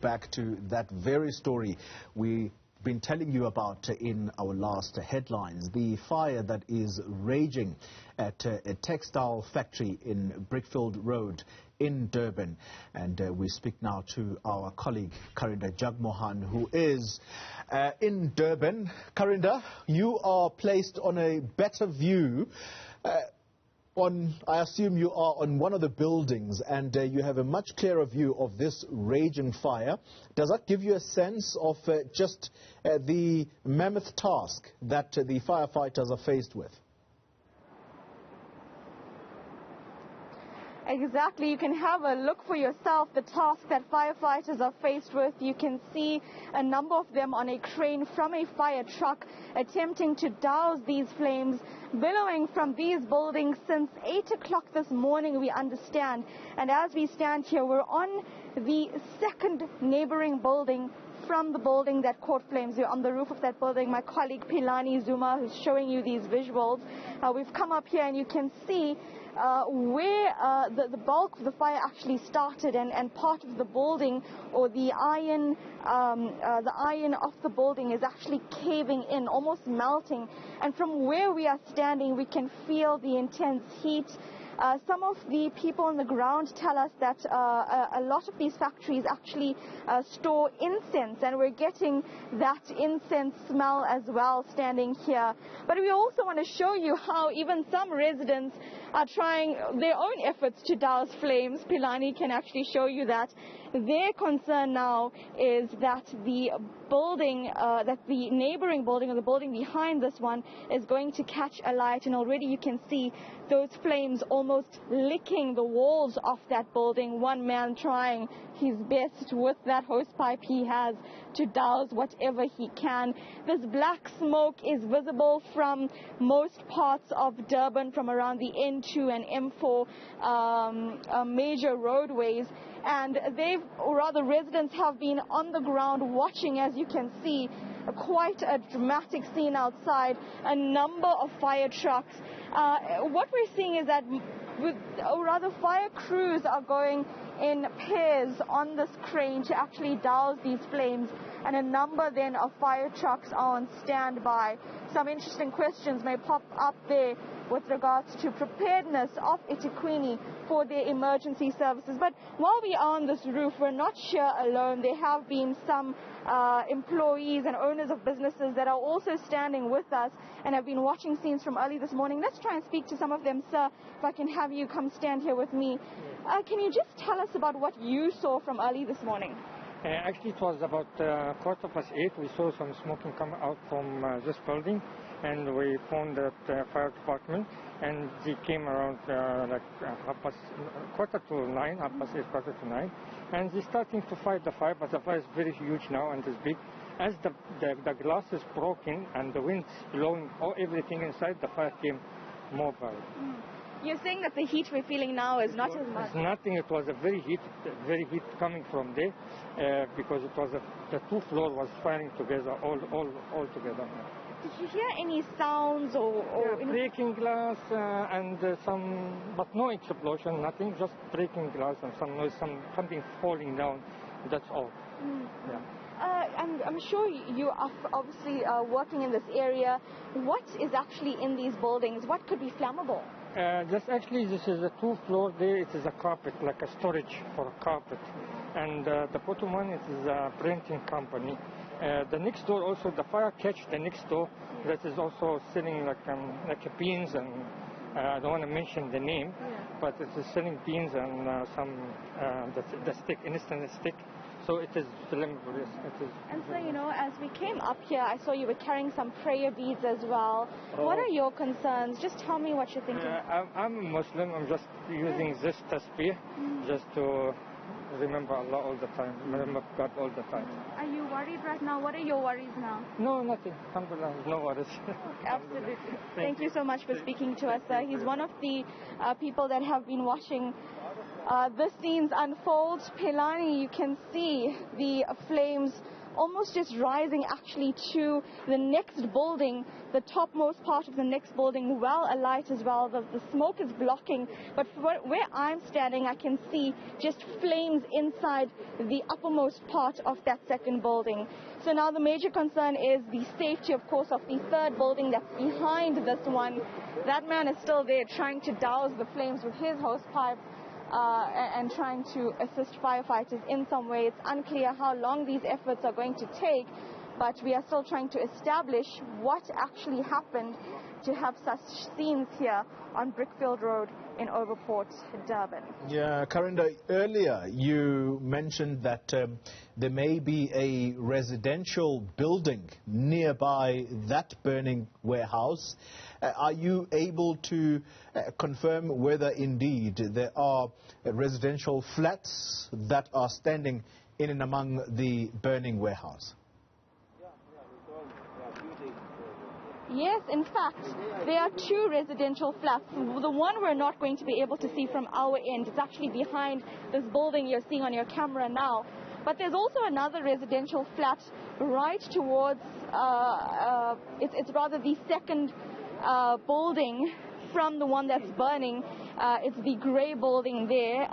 Back to that very story we've been telling you about in our last headlines. The fire that is raging at a textile factory in Brickfield Road in Durban. And we speak now to our colleague Karinda Jagmohan, who is in Durban. Karinda, you are placed on a better view. I assume you are on one of the buildings, and you have a much clearer view of this raging fire. Does that give you a sense of just the mammoth task that the firefighters are faced with? Exactly. You can have a look for yourself, the task that firefighters are faced with. You can see a number of them on a crane from a fire truck attempting to douse these flames, billowing from these buildings since 8 o'clock this morning, we understand. And as we stand here, we're on the second neighboring building from the building that caught flames. We're on the roof of that building. My colleague Pilani Zuma, who's showing you these visuals. We've come up here and you can see where the bulk of the fire actually started, and part of the building, or the iron of the building, is actually caving in, almost melting. And from where we are standing, we can feel the intense heat. Some of the people on the ground tell us that a lot of these factories actually store incense, and we're getting that incense smell as well standing here. But we also want to show you how even some residents are trying their own efforts to douse flames. Pilani can actually show you that. Their concern now is that the building, that the neighboring building, or the building behind this one, is going to catch alight, and already you can see those flames almost licking the walls of that building. One man trying his best with that hosepipe he has to douse whatever he can. This black smoke is visible from most parts of Durban, from around the N2 and M4 major roadways. And residents have been on the ground watching, as you can see, quite a dramatic scene outside, a number of fire trucks. What we're seeing is that fire crews are going in pairs on this crane to actually douse these flames, and a number then of fire trucks are on standby. Some interesting questions may pop up there with regards to preparedness of eThekwini for their emergency services. But while we are on this roof, we're not here alone. There have been some employees and owners of businesses that are also standing with us and have been watching scenes from early this morning. Let's try and speak to some of them. Sir, if I can have you come stand here with me. Can you just tell us about what you saw from early this morning? Actually, it was about 8:15. We saw some smoking come out from this building, and we phoned the fire department, and they came around quarter to 9, 8:30, quarter to 9, and they're starting to fight the fire, but the fire is very huge now and is big. As the glass is broken and the wind's blowing everything inside, the fire came mobile. You're saying that the heat we're feeling now is not as much? It's nothing. It was a very heat coming from there, because it was the two floors was firing together, all together. Did you hear any sounds or breaking glass and some, but no explosion, nothing, just breaking glass and some noise, something falling down. That's all. Yeah. I'm sure you are obviously working in this area. What is actually in these buildings? What could be flammable? This is a 2 floor there. It is a carpet, like a storage for a carpet. And the bottom one, it is a printing company. The next door also, the fire catch the next door, that is also selling like beans, and I don't want to mention the name, but it is selling beans and some the stick, instant stick. So it is flammable. Yes, it is. And so, as we came up here, I saw you were carrying some prayer beads as well. What are your concerns? Just tell me what you're thinking. I'm a Muslim. I'm just using this tasbih just to remember Allah all the time, remember God all the time. Are you worried right now? What are your worries now? No, nothing. Alhamdulillah, no worries. Absolutely. Thank you so much for speaking to us. He's one of the people that have been watching the scenes unfold. Pelani, you can see the flames almost just rising actually to the next building, the topmost part of the next building, well alight as well. The smoke is blocking, but where I'm standing, I can see just flames inside the uppermost part of that second building. So now the major concern is the safety, of course, of the third building that's behind this one. That man is still there trying to douse the flames with his hose pipe and trying to assist firefighters in some way. It's unclear how long these efforts are going to take, but we are still trying to establish what actually happened to have such scenes here on Brickfield Road in Overport, Durban. Yeah, Karinda, earlier you mentioned that there may be a residential building nearby that burning warehouse. Are you able to confirm whether indeed there are residential flats that are standing in and among the burning warehouse? Yes, in fact, there are two residential flats. The one we're not going to be able to see from our end. It's actually behind this building you're seeing on your camera now. But there's also another residential flat right towards, it's rather the second building from the one that's burning. It's the grey building there.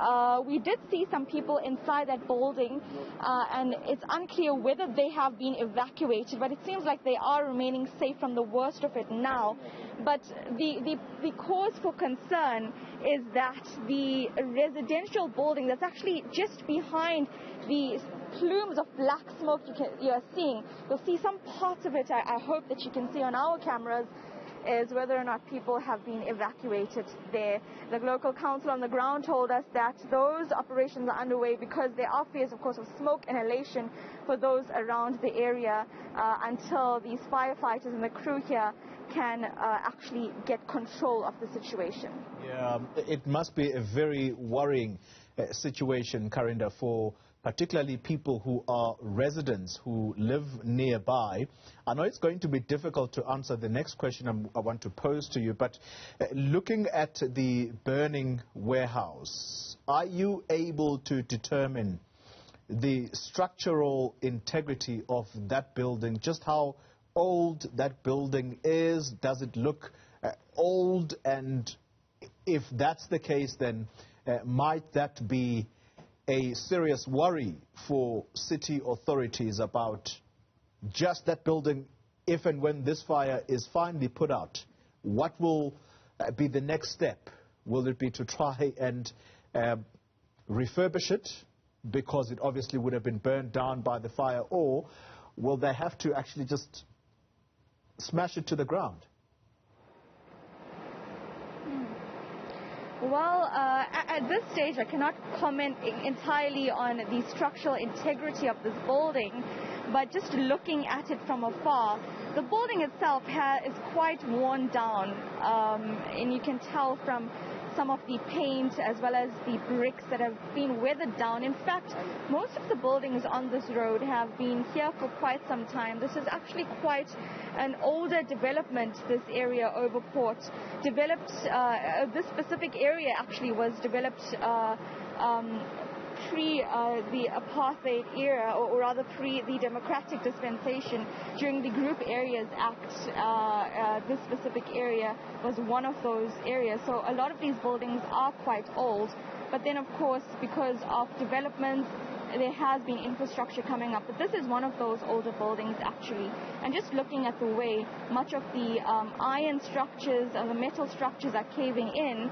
We did see some people inside that building, and it's unclear whether they have been evacuated, but it seems like they are remaining safe from the worst of it now. But the cause for concern is that the residential building that's actually just behind the plumes of black smoke you're seeing, you'll see some parts of it, I hope that you can see on our cameras, is whether or not people have been evacuated there. The local council on the ground told us that those operations are underway because there are fears, of course, of smoke inhalation for those around the area until these firefighters and the crew here can actually get control of the situation. Yeah, it must be a very worrying situation, Karinda, for particularly people who are residents who live nearby. I know it's going to be difficult to answer the next question I want to pose to you, but looking at the burning warehouse, are you able to determine the structural integrity of that building, just how old that building is? Does it look old? And if that's the case, then might that be a serious worry for city authorities about just that building if and when this fire is finally put out? What will be the next step? Will it be to try and refurbish it because it obviously would have been burned down by the fire, or will they have to actually just smash it to the ground? Well, at this stage, I cannot comment entirely on the structural integrity of this building, but just looking at it from afar, the building itself is quite worn down, and you can tell from some of the paint as well as the bricks that have been weathered down. In fact, most of the buildings on this road have been here for quite some time. This is actually quite an older development, this area, Overport. This specific area actually was developed pre the apartheid era, or rather pre the democratic dispensation. During the Group Areas Act, this specific area was one of those areas. So a lot of these buildings are quite old. But then, of course, because of developments, there has been infrastructure coming up. But this is one of those older buildings, actually. And just looking at the way much of the iron structures and the metal structures are caving in,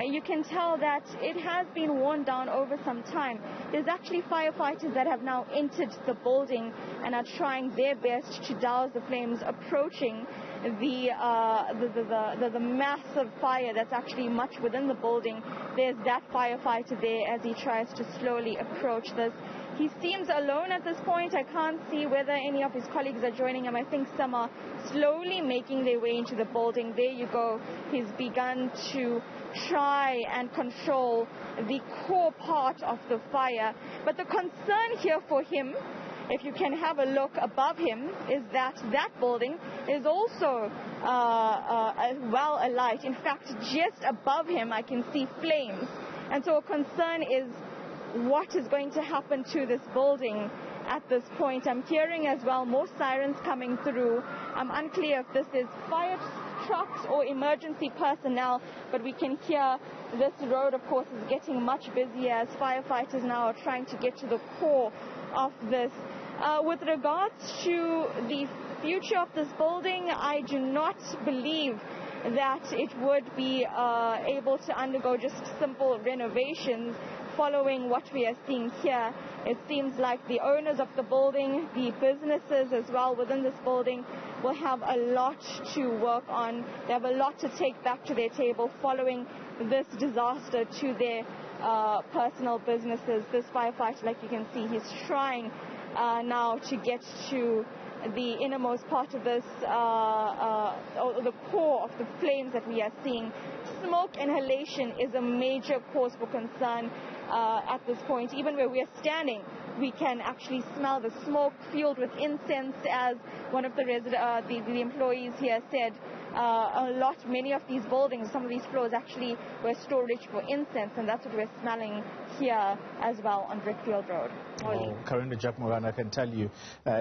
you can tell that it has been worn down over some time. There's actually firefighters that have now entered the building and are trying their best to douse the flames, approaching the massive fire that's actually much within the building. There's that firefighter there as he tries to slowly approach this. He seems alone at this point. I can't see whether any of his colleagues are joining him. I think some are slowly making their way into the building. There you go. He's begun to try and control the core part of the fire. But the concern here for him, if you can have a look above him, is that that building is also well alight. In fact, just above him I can see flames. And so a concern is what is going to happen to this building at this point. I'm hearing as well more sirens coming through. I'm unclear if this is fire trucks or emergency personnel, but we can hear this road, of course, is getting much busier as firefighters now are trying to get to the core of this. With regards to the future of this building, I do not believe that it would be able to undergo just simple renovations following what we are seeing here. It seems like the owners of the building, the businesses as well within this building, will have a lot to work on. They have a lot to take back to their table following this disaster to their personal businesses. This firefighter, like you can see, he's trying now to get to the innermost part of this, or the core of the flames that we are seeing. Smoke inhalation is a major cause for concern at this point. Even where we are standing, we can actually smell the smoke fueled with incense, as one of the employees here said. Many of these buildings, some of these floors actually were storage for incense, and that's what we're smelling here as well on Brickfield Road. Well, Karinda Jagmohan, I can tell you,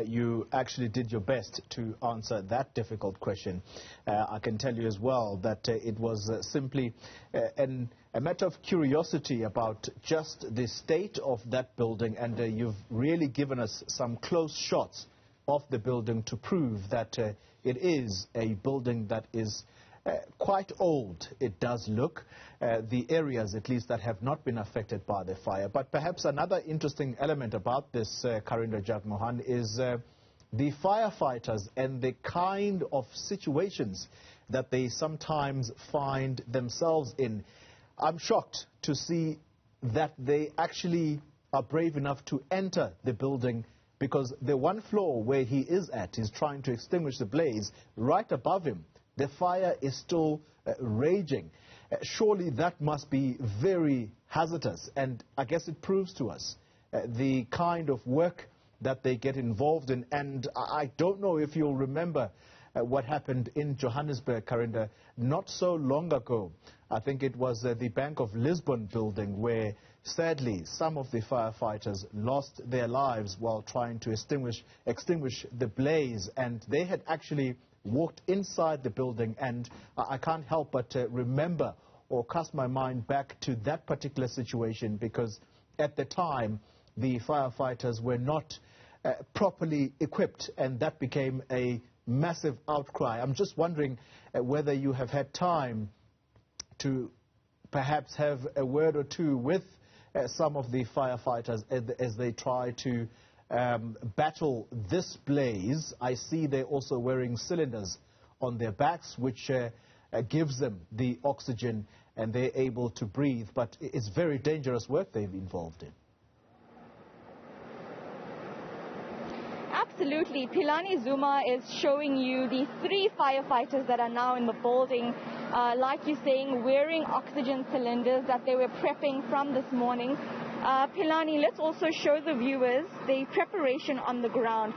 you actually did your best to answer that difficult question. I can tell you as well that it was simply a matter of curiosity about just the state of that building, and you've really given us some close shots of the building to prove that it is a building that is quite old. It does look, the areas at least that have not been affected by the fire. But perhaps another interesting element about this, Karinda Jagmohan, is the firefighters and the kind of situations that they sometimes find themselves in. I'm shocked to see that they actually are brave enough to enter the building, because the one floor where he is at is trying to extinguish the blaze. Right above him, the fire is still raging. Surely that must be very hazardous, and I guess it proves to us the kind of work that they get involved in. And I don't know if you'll remember what happened in Johannesburg, Karinda, not so long ago. I think it was the Bank of Lisbon building where, sadly, some of the firefighters lost their lives while trying to extinguish the blaze, and they had actually walked inside the building. And I can't help but remember or cast my mind back to that particular situation, because at the time the firefighters were not properly equipped, and that became a massive outcry. I'm just wondering whether you have had time to perhaps have a word or two with some of the firefighters as they try to battle this blaze. I see they're also wearing cylinders on their backs, which gives them the oxygen and they're able to breathe. But it's very dangerous work they've involved in. Absolutely. Pilani Zuma is showing you the 3 firefighters that are now in the building, like you're saying, wearing oxygen cylinders that they were prepping from this morning. Pilani, let's also show the viewers the preparation on the ground.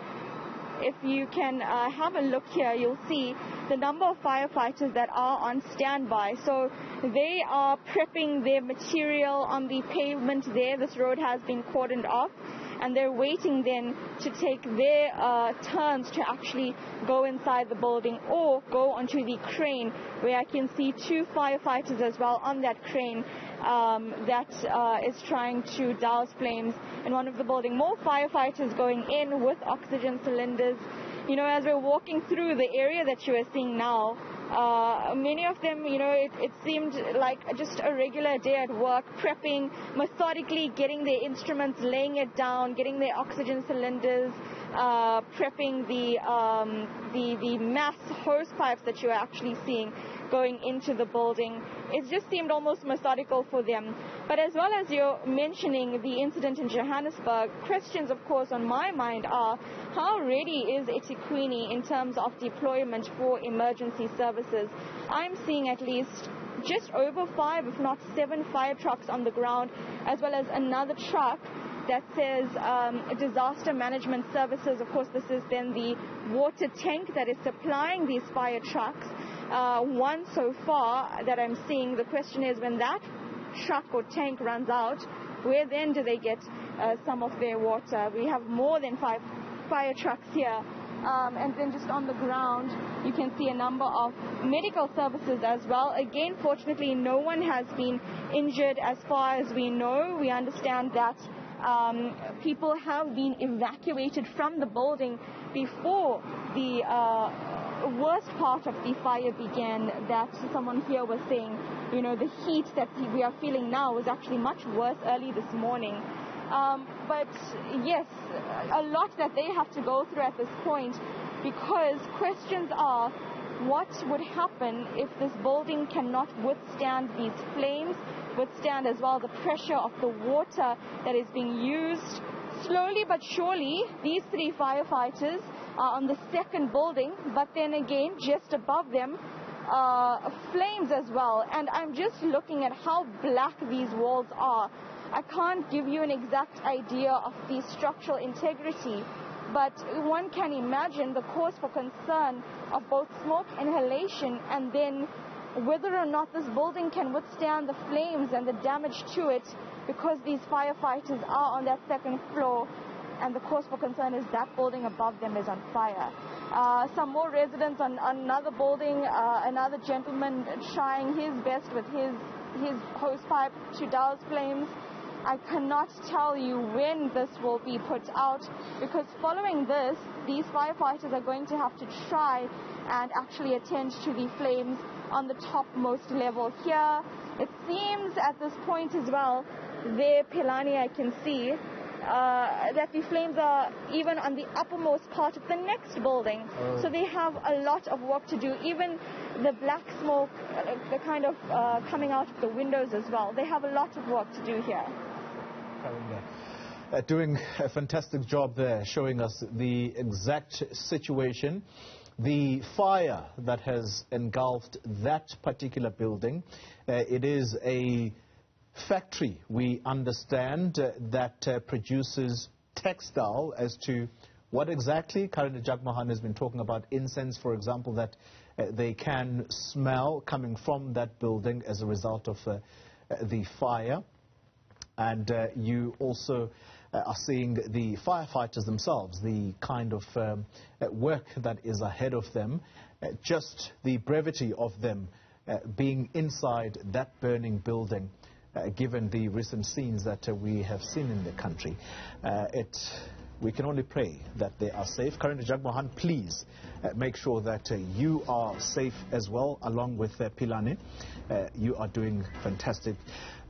If you can have a look here, you'll see the number of firefighters that are on standby. So they are prepping their material on the pavement there. This road has been cordoned off, and they're waiting then to take their turns to actually go inside the building or go onto the crane, where I can see 2 firefighters as well on that crane that is trying to douse flames in one of the building. More firefighters going in with oxygen cylinders. You know, as we're walking through the area that you are seeing now, many of them, you know, it seemed like just a regular day at work, prepping, methodically getting their instruments, laying it down, getting their oxygen cylinders, prepping the mass hose pipes that you are actually seeing going into the building. It just seemed almost methodical for them. But as well as you're mentioning the incident in Johannesburg, questions, of course, on my mind are, how ready is eThekwini in terms of deployment for emergency services? I'm seeing at least just over 5, if not 7 fire trucks on the ground, as well as another truck that says disaster management services. Of course, this is then the water tank that is supplying these fire trucks. One so far that I'm seeing. The question is, when that truck or tank runs out, where then do they get some of their water. We have more than 5 fire trucks here. And then just on the ground, you can see a number of medical services as well. Again, fortunately, no one has been injured as far as we know. We understand that people have been evacuated from the building before the worst part of the fire began, that someone here was saying, you know, the heat that we are feeling now is actually much worse early this morning. But yes, a lot that they have to go through at this point, because questions are, what would happen if this building cannot withstand these flames, withstand as well the pressure of the water that is being used? Slowly but surely, these 3 firefighters are on the second building, but then again, just above them, flames as well. And I'm just looking at how black these walls are. I can't give you an exact idea of the structural integrity, but one can imagine the cause for concern of both smoke inhalation and then whether or not this building can withstand the flames and the damage to it, because these firefighters are on that second floor, and the cause for concern is that building above them is on fire. Some more residents on another building, another gentleman trying his best with his hose pipe to douse flames. I cannot tell you when this will be put out, because following this, these firefighters are going to have to try and actually attend to the flames on the topmost level here. It seems at this point as well, there, Pilani, I can see that the flames are even on the uppermost part of the next building. So they have a lot of work to do. Even the black smoke, the kind of coming out of the windows as well. They have a lot of work to do here. Doing a fantastic job there, showing us the exact situation. The fire that has engulfed that particular building, it is a factory, we understand, that produces textile. As to what exactly, Karinda Jagmohan has been talking about incense, for example, that they can smell coming from that building as a result of the fire. And you also are seeing the firefighters themselves, the kind of work that is ahead of them, just the brevity of them being inside that burning building, given the recent scenes that we have seen in the country. We can only pray that they are safe. Karinda Jagmohan, please make sure that you are safe as well, along with Pilane. You are doing fantastic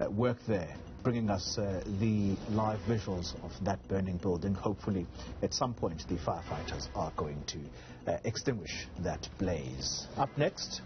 work there, bringing us the live visuals of that burning building. Hopefully, at some point, the firefighters are going to extinguish that blaze. Up next...